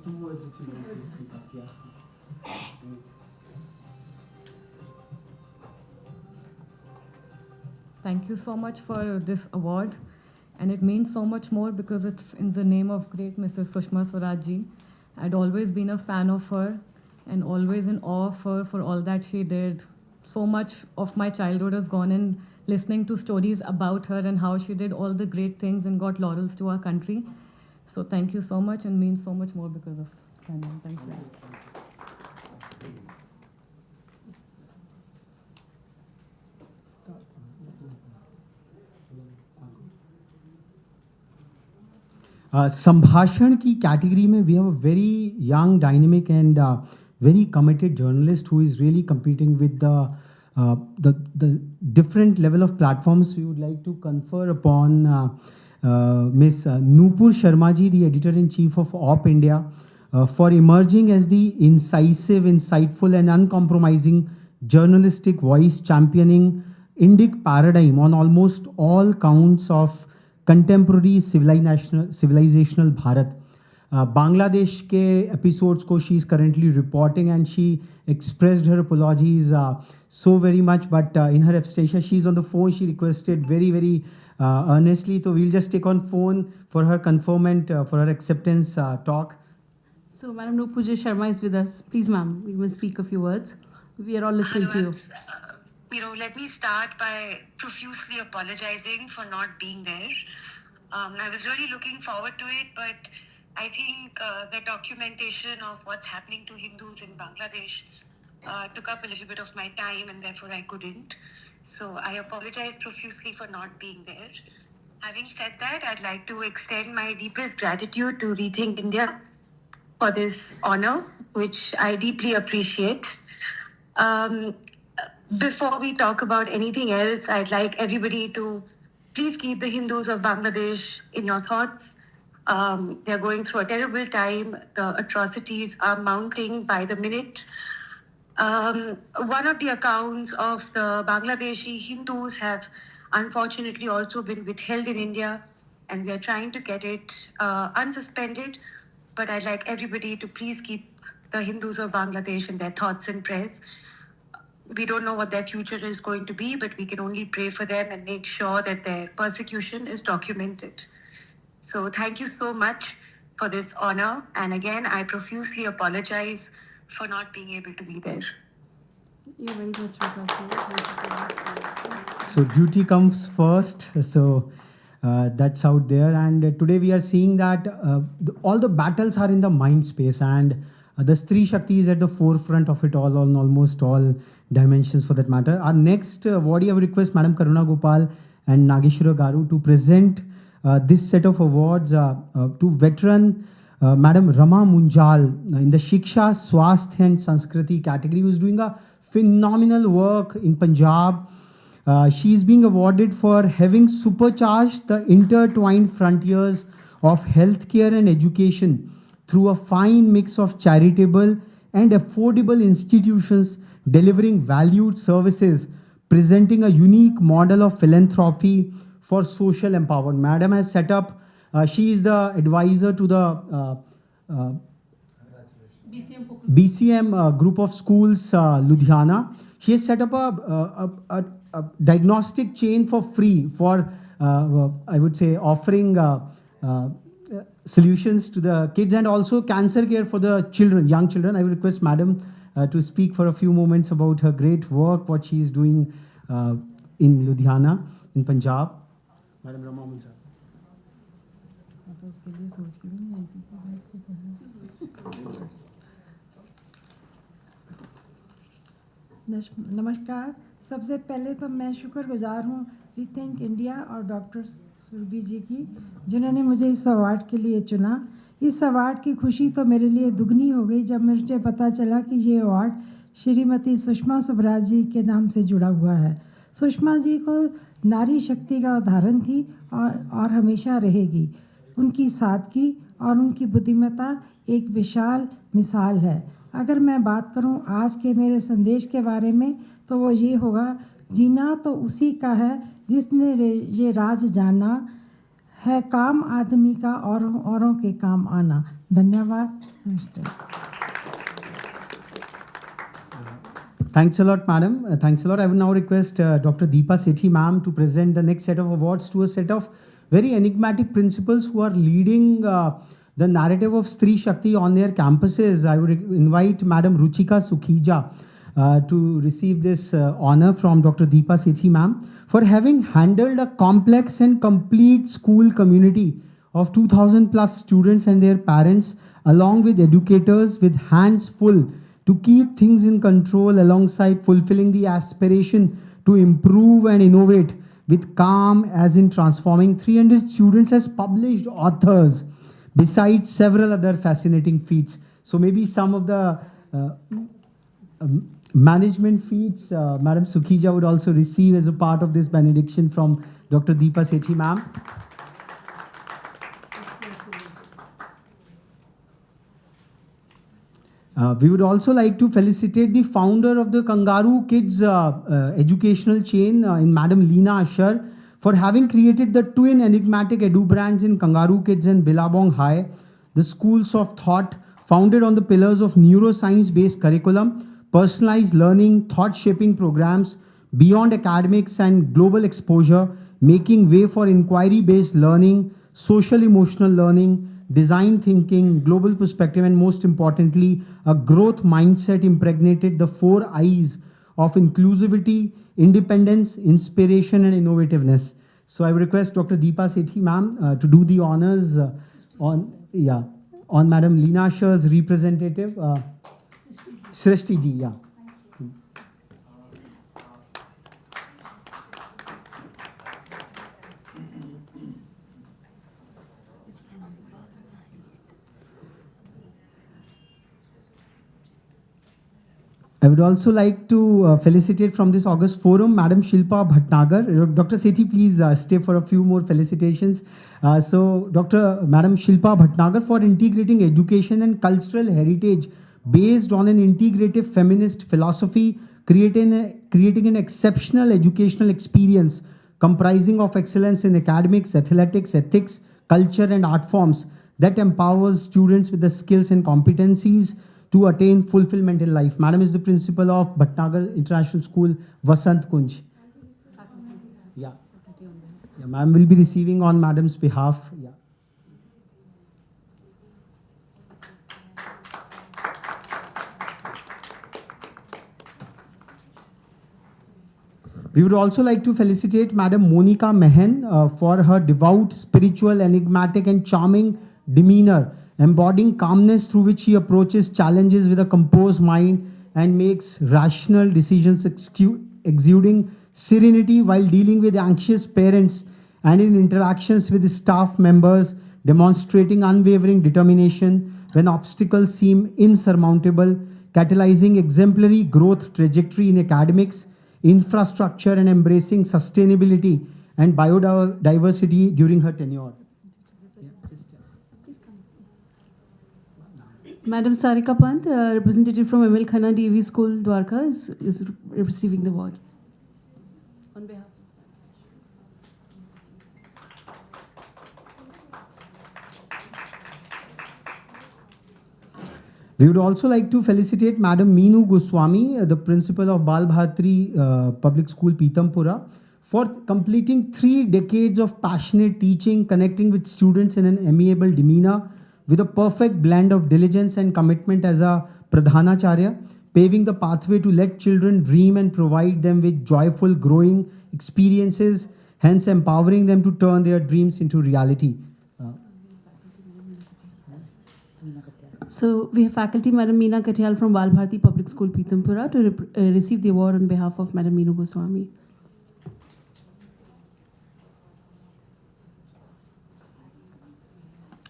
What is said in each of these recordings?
Two words if you want to speak up, yeah. Thank you so much for this award. And it means so much more because it's in the name of great Mrs. Sushma Swaraj ji. I'd always been a fan of her and always in awe of her for all that she did. So much of my childhood has gone in listening to stories about her and how she did all the great things and got laurels to our country. So thank you so much and means so much more because of Kanya. Thank you. संभाषण की category में we have a very young dynamic and very committed journalist who is really competing with the different level of platforms. We would like to confer upon Miss Nupur Sharma ji, the editor-in-chief of Op India, for emerging as the incisive, insightful and uncompromising journalistic voice championing Indic paradigm on almost all counts of contemporary civilizational Bharat. Bangladesh ke episodes ko she is currently reporting and she expressed her apologies so very much, but in her absentia she is on the phone. She requested very earnestly, so we'll just take on phone for her conferment, for her acceptance talk. So Madam Nupur Sharma is with us. Please ma'am, you may speak a few words. We are all listening to you. Let me start by profusely apologizing for not being there. I was really looking forward to it, but I think the documentation of what's happening to Hindus in Bangladesh took up a little bit of my time and therefore I couldn't. So I apologize profusely for not being there. Having said that, I'd like to extend my deepest gratitude to Rethink India for this honor, which I deeply appreciate. Before we talk about anything else, I'd like everybody to please keep the Hindus of Bangladesh in your thoughts. They're going through a terrible time. The atrocities are mounting by the minute. One of the accounts of the Bangladeshi Hindus have unfortunately also been withheld in India, and we are trying to get it unsuspended. But I'd like everybody to please keep the Hindus of Bangladesh in their thoughts and prayers. We don't know what their future is going to be, but we can only pray for them and make sure that their persecution is documented. So thank you so much for this honor. And again, I profusely apologize for not being able to be there. You're very much welcome. So duty comes first. So that's out there. And today we are seeing that all the battles are in the mind space, and the Stree Shakti is at the forefront of it all on almost all dimensions for that matter. Our next awardee, I would request Madam Karuna Gopal and Nageshwara Garu to present this set of awards to veteran Madam Rama Munjal in the Shiksha, Swasthya and Sanskriti category, who is doing a phenomenal work in Punjab. She is being awarded for having supercharged the intertwined frontiers of healthcare and education through a fine mix of charitable and affordable institutions delivering valued services, presenting a unique model of philanthropy for social empowerment. Madam has set up, she is the advisor to the BCM group of schools, Ludhiana. She has set up a diagnostic chain for free for, I would say, offering solutions to the kids and also cancer care for the children, young children. I will request Madam to speak for a few moments about her great work, what she is doing in Ludhiana, in Punjab. Madam Rama Munjal. नमस्कार। सबसे पहले तो मैं शुक्रगुजार हूँ rethink India और doctor Surabhi जी की, जिन्होंने मुझे इस अवार्ड के लिए चुना। इस अवार्ड की खुशी तो मेरे लिए दुगनी हो गई जब मुझे पता चला कि ये अवार्ड श्रीमती सुषमा स्वराज जी के नाम से जुड़ा हुआ है। सुषमा जी को नारी शक्ति का उदाहरण थी और हमेशा रहेगी। उनकी सादगी और उनकी बुद्धिमत्ता एक विशाल मिसाल है। अगर मैं बात करूं आज के मेरे संदेश के बारे में तो वो ये होगा, जीना तो उसी का है जिसने ये राज जाना है, काम आदमी का औरों के काम आना। धन्यवाद। Thanks a lot, madam. Thanks a lot. I would now request Dr. Deepa Sethi, ma'am, to present the next set of awards to a set of very enigmatic principals who are leading the narrative of Stree Shakti on their campuses. I would invite Madam Ruchika Sukhija to receive this honor from Dr. Deepa Sethi, ma'am, for having handled a complex and complete school community of 2000 plus students and their parents, along with educators with hands full to keep things in control alongside fulfilling the aspiration to improve and innovate with calm, as in transforming 300 students as published authors, besides several other fascinating feats. So maybe some of the management feats Madam Sukhija would also receive as a part of this benediction from Dr. Deepa Sethi, ma'am. We would also like to felicitate the founder of the Kangaroo Kids educational chain in Madam Leena Asher for having created the twin enigmatic edu brands in Kangaroo Kids and Billabong High, the schools of thought founded on the pillars of neuroscience-based curriculum, personalized learning, thought-shaping programs, beyond academics and global exposure, making way for inquiry-based learning, social-emotional learning, design thinking, global perspective, and most importantly, a growth mindset impregnated the 4 I's of inclusivity, independence, inspiration, and innovativeness. So I would request Dr. Deepa Sethi, ma'am, to do the honors on Madam Leena Shah's representative, Srishti ji, yeah. I would also like to felicitate from this August forum, Madam Shilpa Bhatnagar. Dr. Sethi, please stay for a few more felicitations. Madam Shilpa Bhatnagar for integrating education and cultural heritage based on an integrative feminist philosophy, creating an exceptional educational experience comprising of excellence in academics, athletics, ethics, culture, and art forms that empowers students with the skills and competencies to attain fulfillment in life. Madam is the principal of Bhatnagar International School, Vasant Kunj. Yeah. Yeah, ma'am will be receiving on madam's behalf. Yeah. We would also like to felicitate Madam Monica Mehen for her devout, spiritual, enigmatic, and charming demeanor, embodying calmness through which she approaches challenges with a composed mind and makes rational decisions, exuding serenity while dealing with anxious parents and in interactions with staff members, demonstrating unwavering determination when obstacles seem insurmountable, catalyzing exemplary growth trajectory in academics, infrastructure, and embracing sustainability and biodiversity during her tenure. Madam Sarika Pant, representative from ML Khanna DAV School, Dwarka, is receiving the award. On behalf. We would also like to felicitate Madam Meenu Goswami, the principal of Bal Bharti Public School, Pitampura, for completing 3 decades of passionate teaching, connecting with students in an amiable demeanor, with a perfect blend of diligence and commitment as a Pradhanacharya, paving the pathway to let children dream and provide them with joyful growing experiences, hence empowering them to turn their dreams into reality. So we have faculty Madam Meena Katyal from Bal Bharti Public School, Pitampura, to receive the award on behalf of Madam Meenu Goswami.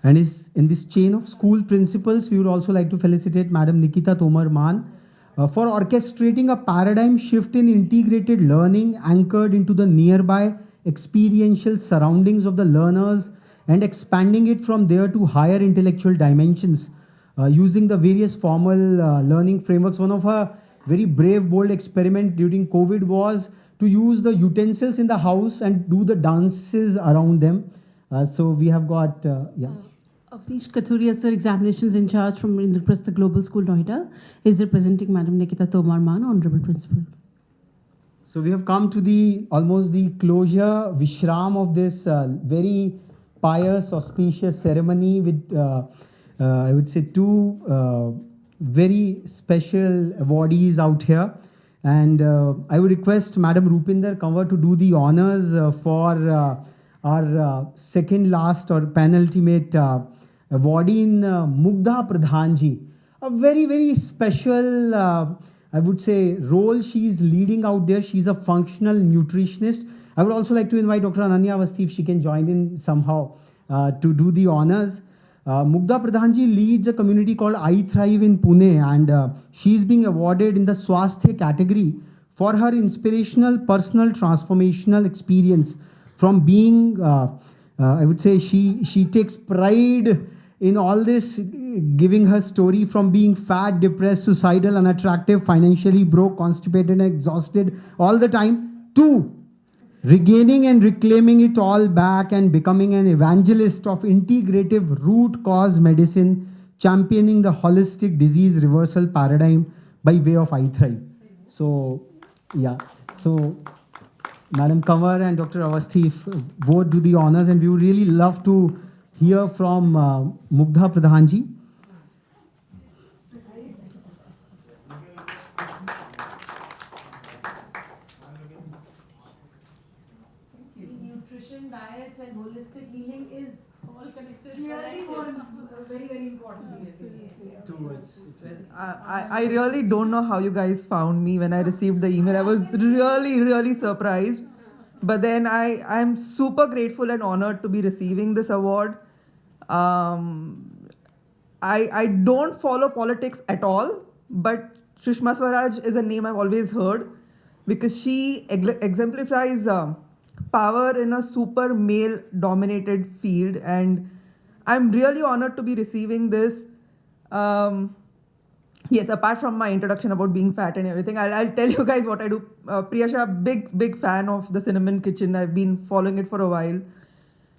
And in this chain of school principals, we would also like to felicitate Madam Nikita Tomar Man for orchestrating a paradigm shift in integrated learning anchored into the nearby experiential surroundings of the learners, and expanding it from there to higher intellectual dimensions using the various formal learning frameworks. One of her very brave, bold experiment during COVID was to use the utensils in the house and do the dances around them. So we have got, yeah. Avnish Kathuria, sir, examinations in charge from Indraprastha Global School, Noida, is representing Madam Nikita Tomar Man, Honorable Principal. So we have come to the almost the closure, Vishram of this very pious, auspicious ceremony with, I would say, two very special awardees out here. And I would request Madam Rupinder Kanwar to do the honors for our second last or penultimate awardee in Mugdha Pradhanji. A very, very special, I would say, role she's leading out there. She's a functional nutritionist. I would also like to invite Dr. Ananya Avasthi if she can join in somehow to do the honors. Mugdha Pradhanji leads a community called I Thrive in Pune, and she's being awarded in the Swasthya category for her inspirational personal transformational experience from being, I would say, she takes pride in all this, giving her story from being fat, depressed, suicidal, unattractive, financially broke, constipated, and exhausted all the time, to regaining and reclaiming it all back and becoming an evangelist of integrative root cause medicine, championing the holistic disease reversal paradigm by way of I Thrive. So, yeah. So, Madam Kanwar and Dr. Avasthi, if both do the honors, and we would really love to hear from Mugdha Pradhanji. Nutrition, diets, and holistic healing is all connected. Clearly, very, very important. I really don't know how you guys found me when I received the email. I was really, really surprised. But then I'm super grateful and honored to be receiving this award. I don't follow politics at all, but Sushma Swaraj is a name I've always heard because she exemplifies power in a super male dominated field, and I'm really honored to be receiving this. Yes, apart from my introduction about being fat and everything, I'll tell you guys what I do. Priyasha, big fan of the Cinnamon Kitchen. I've been following it for a while.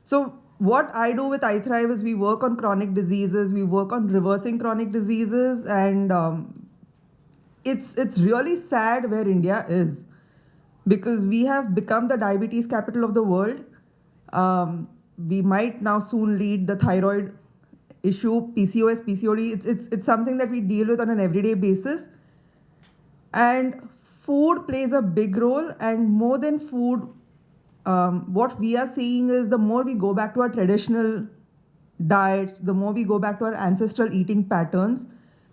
So what I do with I Thrive is we work on chronic diseases, we work on reversing chronic diseases, and it's really sad where India is, because we have become the diabetes capital of the world. We might now soon lead the thyroid issue, PCOS, PCOD. It's something that we deal with on an everyday basis. And food plays a big role, and more than food, what we are seeing is the more we go back to our traditional diets, the more we go back to our ancestral eating patterns,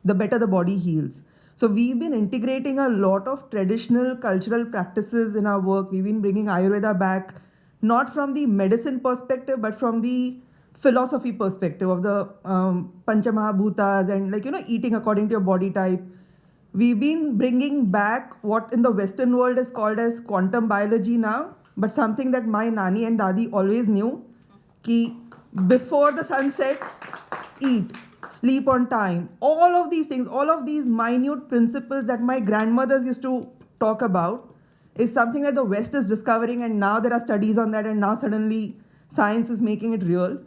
the better the body heals. So we've been integrating a lot of traditional cultural practices in our work. We've been bringing Ayurveda back, not from the medicine perspective, but from the philosophy perspective of the Panchamahabhutas and eating according to your body type. We've been bringing back what in the Western world is called as quantum biology now, but something that my Nani and Dadi always knew, ki before the sun sets, eat, sleep on time. All of these things, all of these minute principles that my grandmothers used to talk about is something that the West is discovering, and now there are studies on that, and now suddenly science is making it real.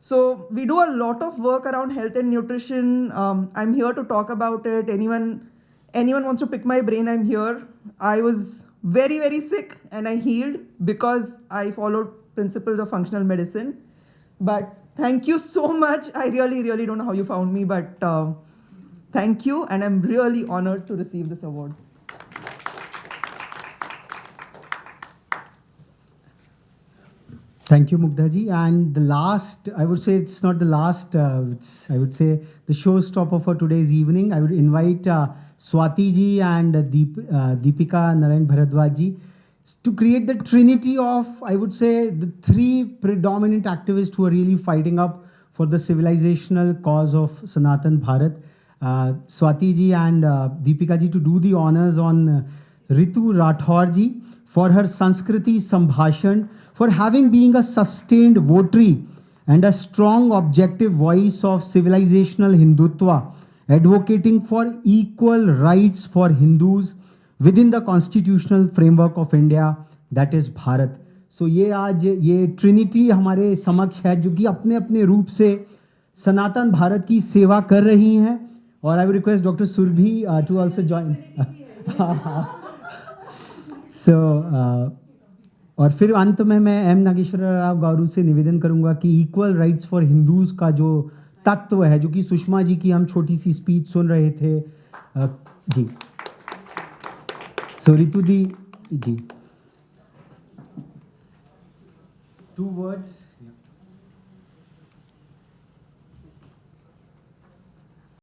So we do a lot of work around health and nutrition. I'm here to talk about it. Anyone wants to pick my brain, I'm here. I was very, very sick and I healed because I followed principles of functional medicine. But thank you so much. I really, really don't know how you found me, but thank you. And I'm really honored to receive this award. Thank you, Mugdha-ji. And the last, I would say it's not the last, I would say the showstopper for today's evening. I would invite Swati-ji and Deepika Narayan Bharadwaj-ji to create the trinity of, I would say, the three predominant activists who are really fighting up for the civilizational cause of Sanatan Bharat. Swati-ji and Deepika-ji to do the honors on Ritu Rathore-ji for her Sanskriti Sambhashan, for having been a sustained votary and a strong objective voice of civilizational Hindutva, advocating for equal rights for Hindus within the constitutional framework of India, that is Bharat. So ये आज ये Trinity हमारे समक्ष है जो कि अपने अपने रूप से सनातन भारत की सेवा कर रही हैं, और I will request doctor Surabhi to also join. So और फिर अंत में मैं एम नागेश्वर राव गौरू से निवेदन करूंगा कि इक्वल राइट्स फॉर हिंदूज का जो तत्व है, जो कि सुषमा जी की हम छोटी सी स्पीच सुन रहे थे, जी. सो रितु दी जी, 2 words.